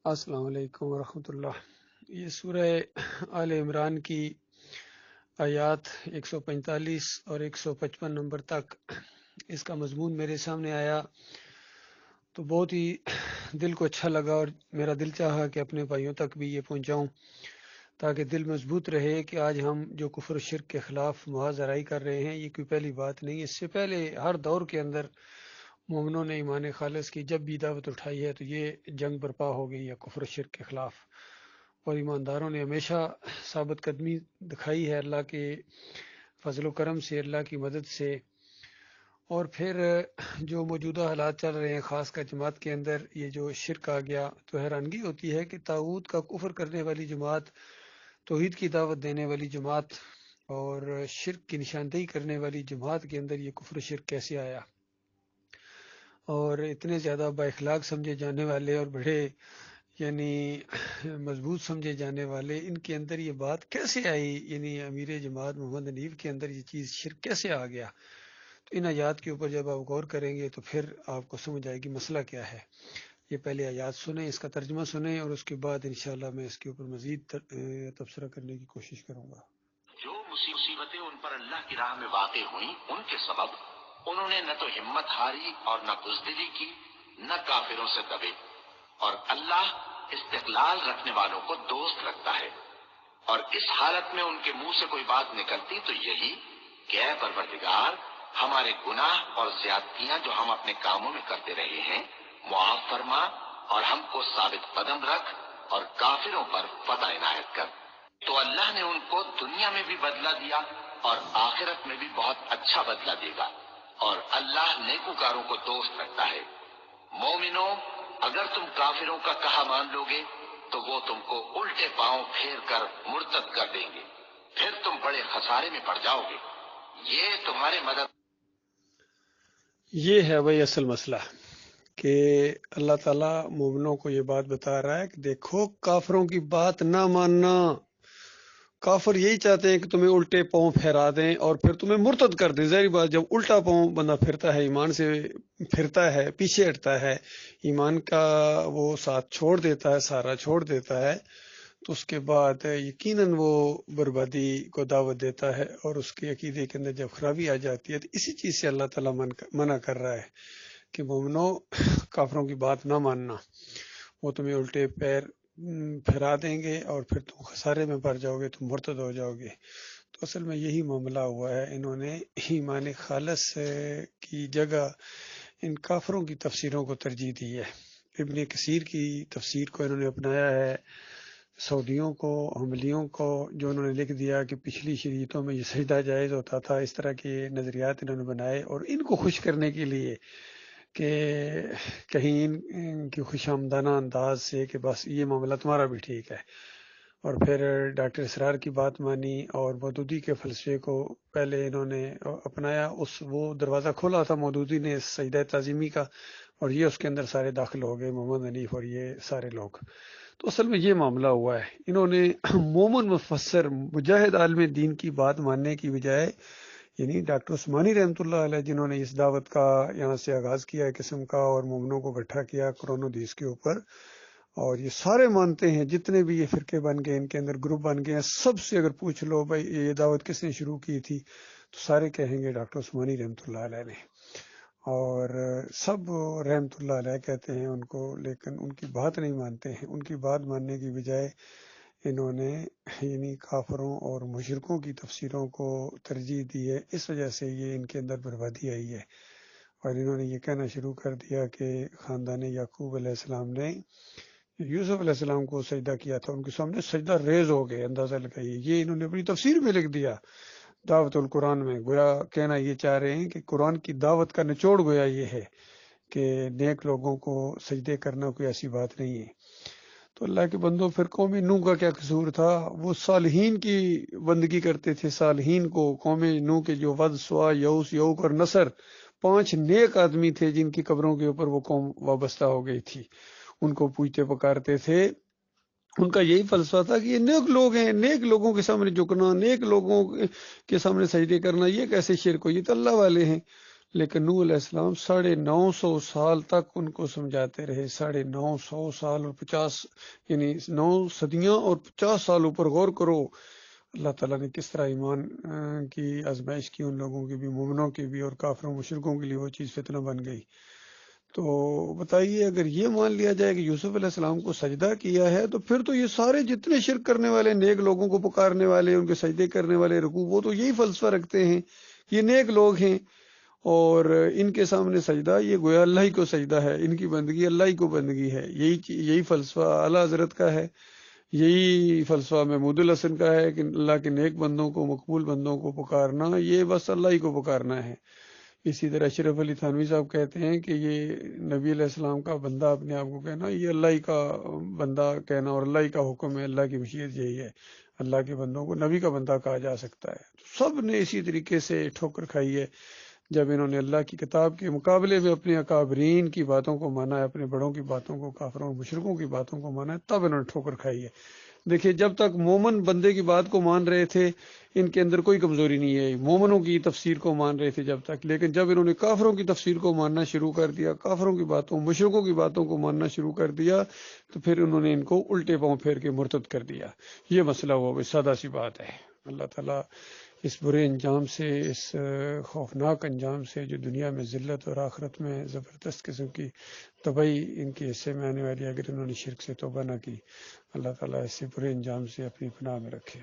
السلام علیکم ورحمۃ اللہ۔ یہ سورہ آل عمران کی آیات 145 اور 155 نمبر تک اس کا مضمون میرے سامنے آیا تو بہت ہی دل کو اچھا لگا، اور میرا دل چاہا کہ اپنے بھائیوں تک بھی یہ پہنچاؤں تاکہ دل مضبوط رہے کہ آج ہم جو کفر و شرک کے خلاف محاذرائی کر رہے ہیں یہ کوئی پہلی بات نہیں۔ اس سے پہلے ہر دور کے اندر مومنوں نے ایمان خالص کی جب بھی دعوت اٹھائی ہے تو یہ جنگ برپا ہو گئی ہے کفر و شرک کے خلاف، اور ایمانداروں نے ہمیشہ ثابت قدمی دکھائی ہے اللہ کے فضل و کرم سے، اللہ کی مدد سے۔ اور پھر جو موجودہ حالات چل رہے ہیں خاص کر جماعت کے اندر یہ جو شرک آ گیا، تو حیرانگی ہوتی ہے کہ طاغوت کا کفر کرنے والی جماعت، توحید کی دعوت دینے والی جماعت اور شرک کی نشاندہی کرنے والی جماعت کے اندر یہ کفر و شرک کیسے آیا، اور اتنے زیادہ با اخلاق سمجھے جانے والے اور بڑے یعنی مضبوط سمجھے جانے والے، ان کے اندر یہ بات کیسے آئی؟ یعنی امیر جماعت محمد حنیف کے اندر یہ چیز شرک کیسے آ گیا؟ تو ان آیات کے اوپر جب آپ غور کریں گے تو پھر آپ کو سمجھ آئے گی مسئلہ کیا ہے۔ یہ پہلے آیات سنیں، اس کا ترجمہ سنیں، اور اس کے بعد انشاءاللہ میں اس کے اوپر مزید تبصرہ کرنے کی کوشش کروں گا۔ جو مصیبتیں ان پر اللہ کی راہ میں واقع ہوئیں ان کے سبب انہوں نے نہ تو ہمت ہاری اور نہ بزدلی کی، نہ کافروں سے دبے، اور اللہ استقلال رکھنے والوں کو دوست رکھتا ہے۔ اور اس حالت میں ان کے منہ سے کوئی بات نکلتی تو یہی کہ اے پروردگار، ہمارے گناہ اور زیادتیاں جو ہم اپنے کاموں میں کرتے رہے ہیں معاف فرما، اور ہم کو ثابت قدم رکھ، اور کافروں پر فتح عنایت کر۔ تو اللہ نے ان کو دنیا میں بھی بدلہ دیا اور آخرت میں بھی بہت اچھا بدلہ دے گا، اور اللہ نیکوکاروں کو دوست رکھتا ہے۔ مومنو، اگر تم کافروں کا کہا مان لو گے تو وہ تم کو الٹے پاؤں پھیر کر مرتد کر دیں گے، پھر تم بڑے خسارے میں پڑ جاؤ گے۔ یہ تمہارے مدد یہ ہے وہی اصل مسئلہ کہ اللہ تعالیٰ مومنوں کو یہ بات بتا رہا ہے کہ دیکھو کافروں کی بات نہ ماننا۔ کافر یہی چاہتے ہیں کہ تمہیں الٹے پاؤں پھیرا دیں اور پھر تمہیں مرتد کر دیں۔ ظاہری بات، جب الٹا پاؤں بندہ پھرتا ہے، ایمان سے پھرتا ہے، پیچھے ہٹتا ہے، ایمان کا وہ ساتھ چھوڑ دیتا ہے، سارا چھوڑ دیتا ہے، تو اس کے بعد یقیناً وہ بربادی کو دعوت دیتا ہے، اور اس کے عقیدے کے اندر جب خرابی آ جاتی ہے تو اسی چیز سے اللہ تعالیٰ منع کر رہا ہے کہ مومنو کافروں کی بات نہ ماننا، وہ تمہیں الٹے پیر پھیرا دیں گے اور پھر تم خسارے میں پڑ جاؤ گے، تم مرتد ہو جاؤ گے۔ تو اصل میں یہی معاملہ ہوا ہے، انہوں نے ایمان خالص کی جگہ ان کافروں کی تفسیروں کو ترجیح دی ہے۔ ابن کثیر کی تفسیر کو انہوں نے اپنایا ہے، سعودیوں کو، حنبلیوں کو، جو انہوں نے لکھ دیا کہ پچھلی شریعتوں میں یہ سجدہ جائز ہوتا تھا، اس طرح کے نظریات انہوں نے بنائے، اور ان کو خوش کرنے کے لیے کہ کہیں ان کی خوش آمدانہ انداز سے کہ بس یہ معاملہ تمہارا بھی ٹھیک ہے، اور پھر ڈاکٹر اسرار کی بات مانی اور مودودی کے فلسفے کو پہلے انہوں نے اپنایا۔ وہ دروازہ کھولا تھا مودودی نے سجدہ تعظیمی کا، اور یہ اس کے اندر سارے داخل ہو گئے، محمد حنیف اور یہ سارے لوگ۔ تو اصل میں یہ معاملہ ہوا ہے، انہوں نے مومن مفسر مجاہد عالم دین کی بات ماننے کی بجائے، یعنی ڈاکٹر عثمانی رحمۃ اللہ علیہ جنہوں نے اس دعوت کا یہاں سے آغاز کیا ہے قسم کا، اور مومنوں کو اکٹھا کیا قرآن و حدیث کے اوپر، اور یہ سارے مانتے ہیں، جتنے بھی یہ فرقے بن گئے ان کے اندر گروپ بن گئے ہیں، سب سے اگر پوچھ لو بھائی یہ دعوت کس نے شروع کی تھی تو سارے کہیں گے ڈاکٹر عثمانی رحمۃ اللہ علیہ نے، اور سب رحمۃ اللہ علیہ کہتے ہیں ان کو، لیکن ان کی بات نہیں مانتے ہیں۔ ان کی بات ماننے کی بجائے انہوں نے یعنی کافروں اور مشرکوں کی تفسیروں کو ترجیح دی ہے، اس وجہ سے یہ ان کے اندر بربادی آئی ہے، اور انہوں نے یہ کہنا شروع کر دیا کہ خاندان یعقوب علیہ السلام نے یوسف علیہ السلام کو سجدہ کیا تھا، ان کے سامنے سجدہ ریز ہو گئے، اندازہ لگائیے۔ یہ انہوں نے اپنی تفسیر میں لکھ دیا دعوت القرآن میں، گویا کہنا یہ چاہ رہے ہیں کہ قرآن کی دعوت کا نچوڑ گویا یہ ہے کہ نیک لوگوں کو سجدے کرنا کوئی ایسی بات نہیں ہے۔ تو اللہ کے بندوں، پھر قوم نوح کا کیا قصور تھا؟ وہ صالحین کی بندگی کرتے تھے، صالحین کو۔ قوم نوح کے جو ود، سوا، یوس، یوک اور نصر 5 نیک آدمی تھے جن کی قبروں کے اوپر وہ قوم وابستہ ہو گئی تھی، ان کو پوجتے پکارتے تھے۔ ان کا یہی فلسفہ تھا کہ یہ نیک لوگ ہیں، نیک لوگوں کے سامنے جھکنا، نیک لوگوں کے سامنے سجدے کرنا، یہ کیسے شرک ہو، یہ تو اللہ والے ہیں۔ لیکن نوح علیہ السلام 950 سال تک ان کو سمجھاتے رہے، 950 سال اور 50 یعنی 9 صدیاں اور 50 سال اوپر غور کرو اللہ تعالیٰ نے کس طرح ایمان کی آزمائش کی ان لوگوں کی بھی، مومنوں کی بھی، اور کافروں مشرکوں کے لیے وہ چیز فتنہ بن گئی۔ تو بتائیے اگر یہ مان لیا جائے کہ یوسف علیہ السلام کو سجدہ کیا ہے تو پھر تو یہ سارے جتنے شرک کرنے والے، نیک لوگوں کو پکارنے والے، ان کے سجدے کرنے والے، رکوع، وہ تو یہی فلسفہ رکھتے ہیں، یہ نیک لوگ ہیں اور ان کے سامنے سجدہ یہ گویا اللہ ہی کو سجدہ ہے، ان کی بندگی اللہ ہی کو بندگی ہے۔ یہی فلسفہ اعلیٰ حضرت کا ہے، یہی فلسفہ محمود الحسن کا ہے کہ اللہ کے نیک بندوں کو، مقبول بندوں کو پکارنا یہ بس اللہ ہی کو پکارنا ہے۔ اسی طرح اشرف علی تھانوی صاحب کہتے ہیں کہ یہ نبی علیہ السلام کا بندہ اپنے آپ کو کہنا، یہ اللہ ہی کا بندہ کہنا اور اللہ ہی کا حکم ہے، اللہ کی مشیت یہی ہے، اللہ کے بندوں کو نبی کا بندہ کہا جا سکتا ہے۔ سب نے اسی طریقے سے ٹھوکر کھائی ہے جب انہوں نے اللہ کی کتاب کے مقابلے میں اپنے اکابرین کی باتوں کو مانا ہے، اپنے بڑوں کی باتوں کو، کافروں اور مشرکوں کی باتوں کو مانا ہے، تب انہوں نے ٹھوکر کھائی ہے۔ دیکھیے جب تک مومن بندے کی بات کو مان رہے تھے ان کے اندر کوئی کمزوری نہیں ہے، مومنوں کی تفسیر کو مان رہے تھے جب تک، لیکن جب انہوں نے کافروں کی تفسیر کو ماننا شروع کر دیا، کافروں کی باتوں، مشرکوں کی باتوں کو ماننا شروع کر دیا، تو پھر انہوں نے ان کو الٹے پاؤں پھیر کے مرتد کر دیا۔ یہ مسئلہ ہوا، بس سادہ سی بات ہے۔ اللہ تعالیٰ اس برے انجام سے، اس خوفناک انجام سے جو دنیا میں ذلت اور آخرت میں زبردست قسم کی تباہی ان کے حصے میں آنے والی ہے، اگر انہوں نے شرک سے توبہ نہ کی، اللہ تعالیٰ اس سے برے انجام سے اپنی پناہ میں رکھے۔